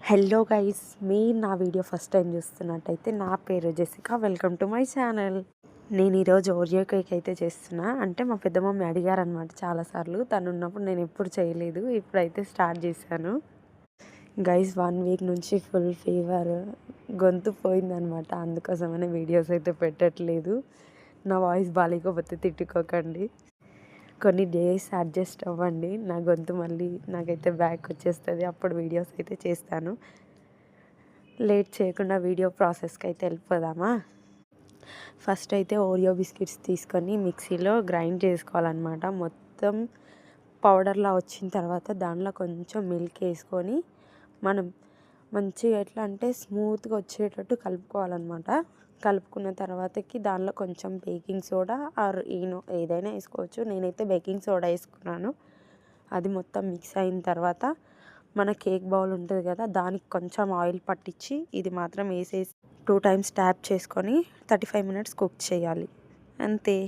Hello guys, మీరు నా video first time చూస్తున్నట్టయితే నా పేరు Jessica. Welcome to my channel. నేను ఈరోజు ఓరియో కేక్ అయితే చేస్తున్నా. అంటే మా పెద్ద మమ్మీ అడిగారనమాట చాలాసార్లు. తను ఉన్నప్పుడు నేను ఎప్పుడు చేయలేదు, ఇప్పుడైతే స్టార్ట్ చేశాను. గైస్ 1 వీక్ నుంచి ఫుల్ ఫీవర్, గొంతు పోయిందనమాట. అందుకోసమనే వీడియోస్ అయితే పెట్టట్లేదు. నా వాయిస్ బాగాలేకపోతే తిట్టుకోకండి. కొన్ని డేస్ అడ్జస్ట్ అవ్వండి. నా గొంతు మళ్ళీ నాకైతే బ్యాక్ వచ్చేస్తుంది, అప్పుడు వీడియోస్ అయితే చేస్తాను. లేట్ చేయకుండా వీడియో ప్రాసెస్కి అయితే వెళ్ళిపోదామా. ఫస్ట్ అయితే ఓరియో బిస్కెట్స్ తీసుకొని మిక్సీలో గ్రైండ్ చేసుకోవాలన్నమాట. మొత్తం పౌడర్లా వచ్చిన తర్వాత దానిలో కొంచెం మిల్క్ వేసుకొని మనం మంచిగా ఎట్లా అంటే స్మూత్గా వచ్చేటట్టు కలుపుకోవాలన్నమాట. కలుపుకున్న తర్వాతకి దానిలో కొంచెం బేకింగ్ సోడా ఆర్ ఈనో ఏదైనా వేసుకోవచ్చు. నేనైతే బేకింగ్ సోడా వేసుకున్నాను. అది మొత్తం మిక్స్ అయిన తర్వాత మన కేక్ బౌల్ ఉంటుంది కదా, దానికి కొంచెం ఆయిల్ పట్టించి ఇది మాత్రం వేసేసి 2 టైమ్స్ ట్యాప్ చేసుకొని 35 మినిట్స్ కుక్ చేయాలి. అంతే,